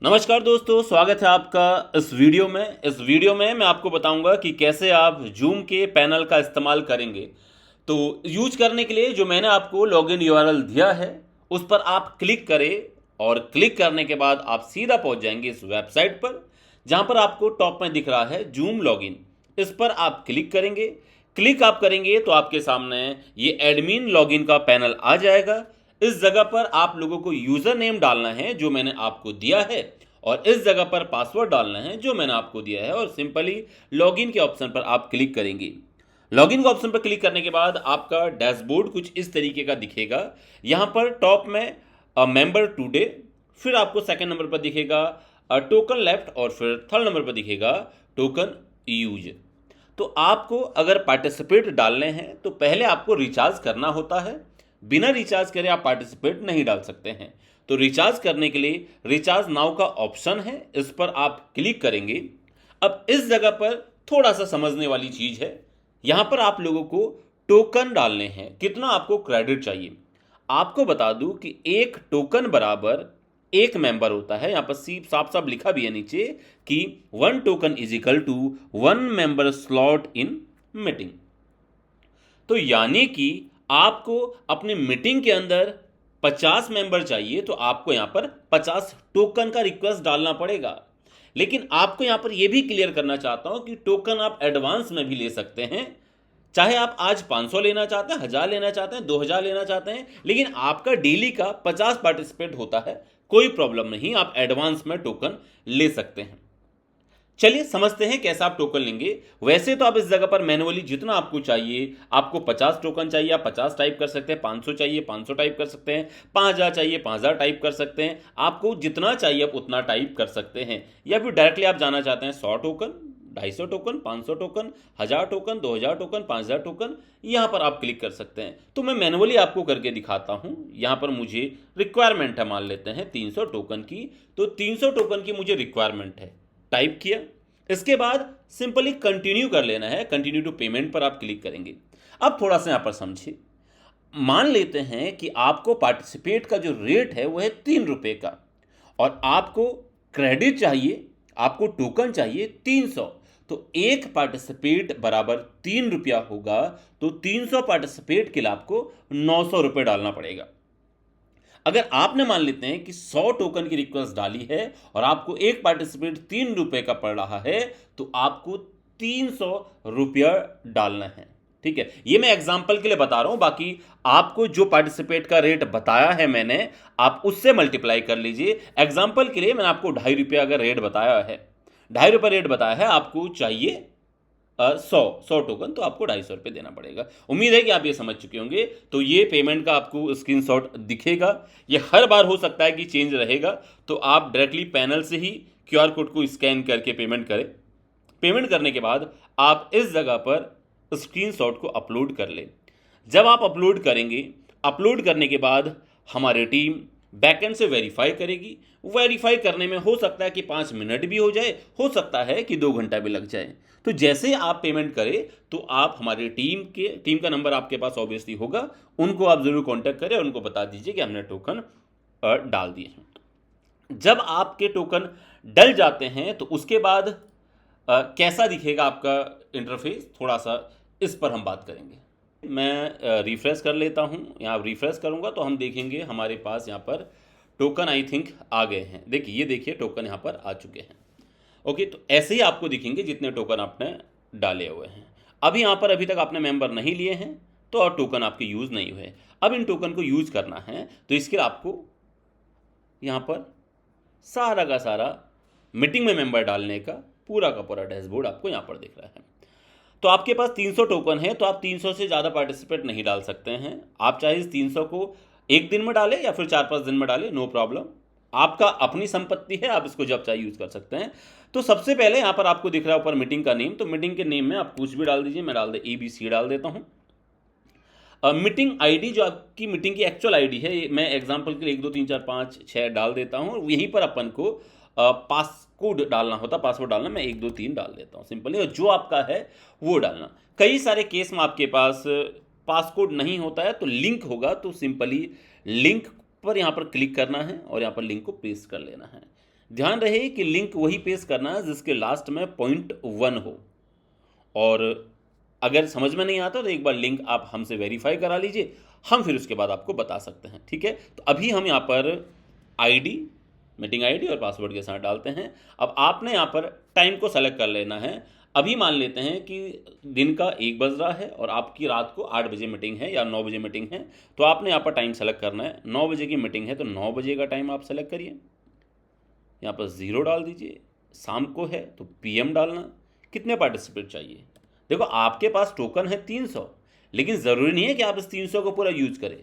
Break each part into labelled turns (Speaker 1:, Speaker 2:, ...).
Speaker 1: नमस्कार दोस्तों, स्वागत है आपका इस वीडियो में मैं आपको बताऊंगा कि कैसे आप जूम के पैनल का इस्तेमाल करेंगे। तो यूज करने के लिए जो मैंने आपको लॉगिन यूआरएल दिया है उस पर आप क्लिक करें और क्लिक करने के बाद आप सीधा पहुंच जाएंगे इस वेबसाइट पर, जहां पर आपको टॉप में दिख रहा है जूम लॉगिन। इस पर आप क्लिक करेंगे। क्लिक आप करेंगे तो आपके सामने ये एडमिन लॉगिन का पैनल आ जाएगा। इस जगह पर आप लोगों को यूजर नेम डालना है जो मैंने आपको दिया है, और इस जगह पर पासवर्ड डालना है जो मैंने आपको दिया है, और सिंपली लॉगिन के ऑप्शन पर आप क्लिक करेंगे। लॉगिन के ऑप्शन पर क्लिक करने के बाद आपका डैशबोर्ड कुछ इस तरीके का दिखेगा। यहाँ पर टॉप में मेंबर टुडे, फिर आपको सेकंड नंबर पर दिखेगा टोकन लेफ्ट, और फिर थर्ड नंबर पर दिखेगा टोकन यूज। तो आपको अगर पार्टिसिपेट डालने हैं तो पहले आपको रिचार्ज करना होता है। बिना रिचार्ज करे आप पार्टिसिपेट नहीं डाल सकते हैं। तो रिचार्ज करने के लिए रिचार्ज नाउ का ऑप्शन है, इस पर आप क्लिक करेंगे। अब इस जगह पर थोड़ा सा समझने वाली चीज है। यहां पर आप लोगों को टोकन डालने हैं, कितना आपको क्रेडिट चाहिए। आपको बता दूं कि एक टोकन बराबर एक मेंबर होता है। यहां पर साफ साफ लिखा भी है नीचे कि 1 token is equal to 1 member slot in meeting. तो यानी कि आपको अपनी मीटिंग के अंदर 50 मेंबर चाहिए, तो आपको यहां पर 50 टोकन का रिक्वेस्ट डालना पड़ेगा। लेकिन आपको यहां पर यह भी क्लियर करना चाहता हूं कि टोकन आप एडवांस में भी ले सकते हैं। चाहे आप आज 500 लेना चाहते हैं, 1000 लेना चाहते हैं, 2000 लेना चाहते हैं, लेकिन आपका डेली का 50 पार्टिसिपेट होता है, कोई प्रॉब्लम नहीं, आप एडवांस में टोकन ले सकते हैं। चलिए समझते हैं कैसे आप टोकन लेंगे। वैसे तो आप इस जगह पर मैनुअली जितना आपको चाहिए, आपको 50 टोकन चाहिए आप 50 टाइप कर सकते हैं, 500 चाहिए 500 टाइप कर सकते हैं, 5000 चाहिए 5000 टाइप कर सकते हैं। आपको जितना चाहिए आप उतना टाइप कर सकते हैं। या फिर डायरेक्टली आप जाना चाहते हैं 100 token, 250 token, 500 token, 1000 token, 2000 token, 5000 token, यहां पर आप क्लिक कर सकते हैं। तो मैं मैनुअली आपको करके दिखाता हूं। यहां पर मुझे रिक्वायरमेंट है, मान लेते हैं 300 टोकन की। तो 300 टोकन की मुझे रिक्वायरमेंट है, टाइप किया। इसके बाद सिंपली कंटिन्यू कर लेना है। कंटिन्यू टू पेमेंट पर आप क्लिक करेंगे। अब थोड़ा सा यहां पर समझिए। मान लेते हैं कि आपको पार्टिसिपेट का जो रेट है वह है 3 रुपए का, और आपको क्रेडिट चाहिए, आपको टोकन चाहिए 300। तो एक पार्टिसिपेट बराबर 3 रुपया होगा। तो 300 पार्टिसिपेट के लिए आपको 900 रुपये डालना पड़ेगा। अगर आपने मान लेते हैं कि 100 टोकन की रिक्वेस्ट डाली है और आपको एक पार्टिसिपेट 3 रुपए का पड़ रहा है, तो आपको 300 रुपया डालना है। ठीक है, ये मैं एग्जाम्पल के लिए बता रहा हूं, बाकी आपको जो पार्टिसिपेट का रेट बताया है मैंने, आप उससे मल्टीप्लाई कर लीजिए। एग्जाम्पल के लिए मैंने आपको 2.5 रुपया अगर रेट बताया है, 2.5 रुपये रेट बताया है, आपको चाहिए 100 टोकन, तो आपको 250 रुपये देना पड़ेगा। उम्मीद है कि आप ये समझ चुके होंगे। तो ये पेमेंट का आपको स्क्रीनशॉट दिखेगा। ये हर बार हो सकता है कि चेंज रहेगा, तो आप डायरेक्टली पैनल से ही क्यूआर कोड को स्कैन करके पेमेंट करें। पेमेंट करने के बाद आप इस जगह पर स्क्रीनशॉट को अपलोड कर लें। जब आप अपलोड करेंगे, अपलोड करने के बाद हमारी टीम बैकएंड से वेरीफाई करेगी। वेरीफाई करने में हो सकता है कि 5 मिनट भी हो जाए, हो सकता है कि 2 घंटा भी लग जाए। तो जैसे आप पेमेंट करें तो आप हमारी टीम का नंबर आपके पास ऑब्वियसली होगा, उनको आप जरूर कांटेक्ट करें और उनको बता दीजिए कि हमने टोकन डाल दिए हैं। जब आपके टोकन डल जाते हैं तो उसके बाद कैसा दिखेगा आपका इंटरफेस, थोड़ा सा इस पर हम बात करेंगे। मैं रिफ्रेश कर लेता हूं। यहाँ रिफ्रेश करूंगा तो हम देखेंगे हमारे पास यहाँ पर टोकन आई थिंक आ गए हैं। देखिए, ये देखिए टोकन यहाँ पर आ चुके हैं। ओके, तो ऐसे ही आपको दिखेंगे जितने टोकन आपने डाले हुए हैं। अब यहाँ पर अभी तक आपने मेंबर नहीं लिए हैं, तो और टोकन आपके यूज़ नहीं हुए। अब इन टोकन को यूज़ करना है, तो इसके लिए आपको यहाँ पर सारा का सारा मीटिंग में मेंबर डालने का पूरा का पूरा डैशबोर्ड आपको यहाँ पर दिख रहा है। तो आपके पास 300 टोकन है, तो आप 300 से ज़्यादा पार्टिसिपेट नहीं डाल सकते हैं। आप चाहे इस 300 को एक दिन में डालें या फिर 4-5 दिन में डालें, नो प्रॉब्लम। आपका अपनी संपत्ति है, आप इसको जब चाहे यूज़ कर सकते हैं। तो सबसे पहले यहाँ पर आपको दिख रहा है ऊपर मीटिंग का नेम, तो मीटिंग के नेम में आप कुछ भी डाल दीजिए। मैं डाल दे ABC डाल देता हूँ। मीटिंग आईडी जो आपकी मीटिंग की एक्चुअल आईडी है, मैं एग्जांपल के लिए 1 2 3 4 5 6 डाल देता हूँ, और यहीं पर अपन को पासकोड डालना होता, पासवर्ड डालना, मैं 1 2 3 डाल देता हूँ सिंपली, और जो आपका है वो डालना। कई सारे केस में आपके पास पासकोड नहीं होता है तो लिंक होगा, तो सिंपली लिंक पर यहाँ पर क्लिक करना है और यहाँ पर लिंक को पेस्ट कर लेना है। ध्यान रहे कि लिंक वही पेस्ट करना है जिसके लास्ट में .1 हो। और अगर समझ में नहीं आता तो एक बार लिंक आप हमसे वेरीफाई करा लीजिए, हम फिर उसके बाद आपको बता सकते हैं। ठीक है, तो अभी हम यहाँ पर आईडी, मीटिंग आईडी और पासवर्ड के साथ डालते हैं। अब आपने यहाँ पर टाइम को सेलेक्ट कर लेना है। अभी मान लेते हैं कि दिन का 1 बज रहा है और आपकी रात को 8 बजे मीटिंग है या 9 बजे मीटिंग है, तो आपने यहाँ पर टाइम सेलेक्ट करना है। 9 बजे की मीटिंग है तो 9 बजे का टाइम आप सेलेक्ट करिए, यहाँ पर 0 डाल दीजिए। शाम को है तो PM डालना। कितने पार्टिसिपेट चाहिए? देखो आपके पास टोकन है 300, लेकिन ज़रूरी नहीं है कि आप इस 300 को पूरा यूज करें।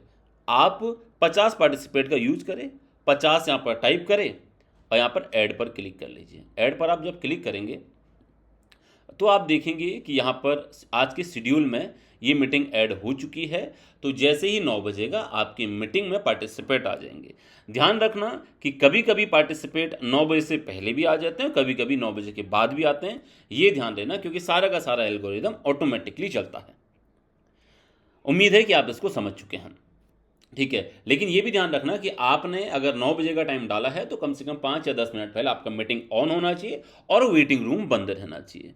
Speaker 1: आप 50 पार्टिसिपेट का यूज करें, 50 यहाँ पर टाइप करें और यहाँ पर ऐड पर क्लिक कर लीजिए। ऐड पर आप जब क्लिक करेंगे तो आप देखेंगे कि यहाँ पर आज के शेड्यूल में ये मीटिंग ऐड हो चुकी है। तो जैसे ही 9 बजेगा आपकी मीटिंग में पार्टिसिपेट आ जाएंगे। ध्यान रखना कि कभी कभी पार्टिसिपेट 9 बजे से पहले भी आ जाते हैं, कभी कभी 9 बजे के बाद भी आते हैं। ये ध्यान देना, क्योंकि सारा का सारा एल्गोरिदम ऑटोमेटिकली चलता है। उम्मीद है कि आप इसको समझ चुके हैं। ठीक है, लेकिन ये भी ध्यान रखना कि आपने अगर 9 बजे का टाइम डाला है तो कम से कम 5 या 10 मिनट पहले आपका मीटिंग ऑन होना चाहिए और वेटिंग रूम बंद रहना चाहिए।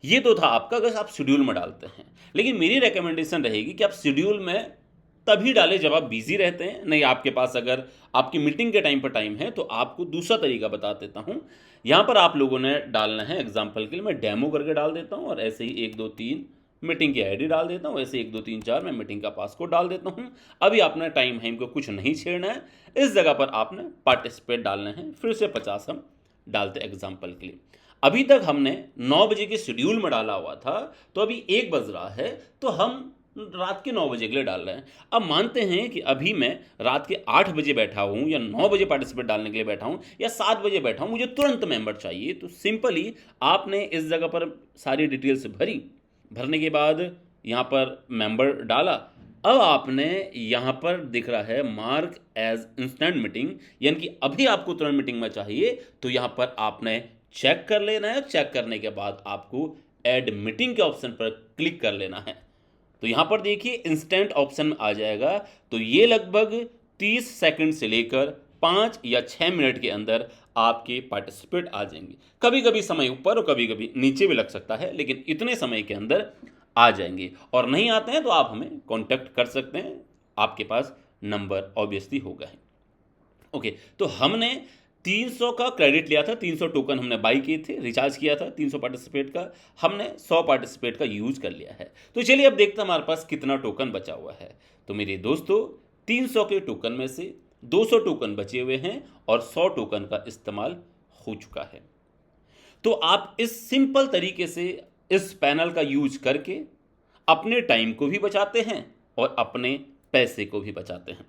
Speaker 1: ये तो था आपका अगर आप शेड्यूल में डालते हैं। लेकिन मेरी रिकमेंडेशन रहेगी कि आप शेड्यूल में तभी डालें जब आप बिजी रहते हैं। नहीं, आपके पास अगर आपकी मीटिंग के टाइम पर टाइम है तो आपको दूसरा तरीका बता देता हूं। यहां पर आप लोगों ने डालना है, एग्जाम्पल के लिए मैं डेमो करके डाल देता हूं, और ऐसे ही 1 2 3 मीटिंग की आईडी डाल देता हूं, ऐसे 1 2 3 4 मैं मीटिंग का पासकोड डाल देता हूं। अभी आपने टाइम है इनको कुछ नहीं छेड़ना है। इस जगह पर आपने पार्टिसिपेट डालना है, फिर से 50 हम डालते एग्जाम्पल के लिए। अभी तक हमने 9 बजे के शेड्यूल में डाला हुआ था, तो अभी 1 बज रहा है तो हम रात के 9 बजे के लिए डाल रहे हैं। अब मानते हैं कि अभी मैं रात के 8 बजे बैठा हूँ या 9 बजे पार्टिसिपेट डालने के लिए बैठा हूँ या 7 बजे बैठा हूँ, मुझे तुरंत मेंबर चाहिए। तो सिंपली आपने इस जगह पर सारी डिटेल्स भरने के बाद यहाँ पर मेंबर डाला। अब आपने यहाँ पर दिख रहा है मार्क एज इंस्टेंट मीटिंग, यानी कि अभी आपको तुरंत मीटिंग में चाहिए, तो यहाँ पर आपने चेक कर लेना है। चेक करने के बाद आपको ऐड मीटिंग के ऑप्शन पर क्लिक कर लेना है। तो यहां पर देखिए इंस्टेंट ऑप्शन में आ जाएगा। तो ये लगभग 30 सेकंड से लेकर 5 या 6 मिनट के अंदर आपके पार्टिसिपेट आ जाएंगे। कभी कभी समय ऊपर और कभी कभी नीचे भी लग सकता है, लेकिन इतने समय के अंदर आ जाएंगे। और नहीं आते हैं तो आप हमें कॉन्टैक्ट कर सकते हैं, आपके पास नंबर ऑब्वियसली होगा ही। ओके, तो हमने 300 का क्रेडिट लिया था, 300 टोकन हमने बाई किए थे, रिचार्ज किया था 300 पार्टिसिपेट का, हमने 100 पार्टिसिपेट का यूज कर लिया है। तो चलिए अब देखते हैं हमारे पास कितना टोकन बचा हुआ है। तो मेरे दोस्तों 300 के टोकन में से 200 टोकन बचे हुए हैं और 100 टोकन का इस्तेमाल हो चुका है। तो आप इस सिंपल तरीके से इस पैनल का यूज करके अपने टाइम को भी बचाते हैं और अपने पैसे को भी बचाते हैं।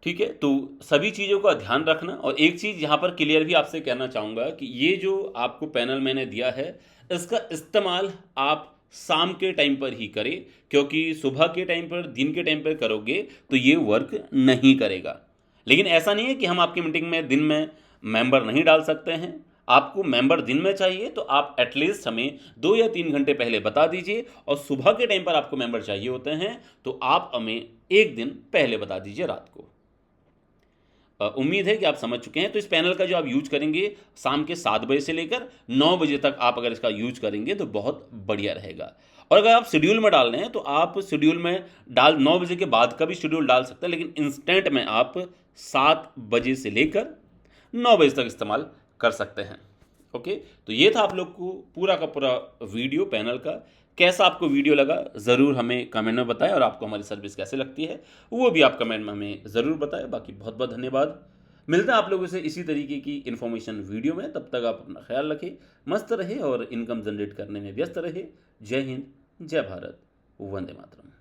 Speaker 1: ठीक है, तो सभी चीज़ों का ध्यान रखना। और एक चीज़ यहाँ पर क्लियर भी आपसे कहना चाहूँगा कि ये जो आपको पैनल मैंने दिया है, इसका इस्तेमाल आप शाम के टाइम पर ही करें, क्योंकि सुबह के टाइम पर, दिन के टाइम पर करोगे तो ये वर्क नहीं करेगा। लेकिन ऐसा नहीं है कि हम आपकी मीटिंग में दिन में मेंबर नहीं डाल सकते हैं। आपको मेंबर दिन में चाहिए तो आप एटलीस्ट हमें 2 या 3 घंटे पहले बता दीजिए, और सुबह के टाइम पर आपको मेंबर चाहिए होते हैं तो आप हमें 1 दिन पहले बता दीजिए रात को। उम्मीद है कि आप समझ चुके हैं। तो इस पैनल का जो आप यूज करेंगे शाम के 7 बजे से लेकर 9 बजे तक आप अगर इसका यूज करेंगे तो बहुत बढ़िया रहेगा। और अगर आप शेड्यूल में डाल रहे हैं तो आप शेड्यूल में 9 बजे के बाद का भी शेड्यूल डाल सकते हैं, लेकिन इंस्टेंट में आप 7 बजे से लेकर 9 बजे तक इस्तेमाल कर सकते हैं। ओके, तो ये था आप लोग को पूरा का पूरा वीडियो पैनल का। कैसा आपको वीडियो लगा ज़रूर हमें कमेंट में बताएं, और आपको हमारी सर्विस कैसे लगती है वो भी आप कमेंट में हमें ज़रूर बताएं। बाकी बहुत बहुत धन्यवाद। मिलते हैं आप लोगों से इसी तरीके की इन्फॉर्मेशन वीडियो में। तब तक आप अपना ख्याल रखें, मस्त रहे और इनकम जनरेट करने में व्यस्त रहे। जय हिंद, जय भारत, वंदे मातरम।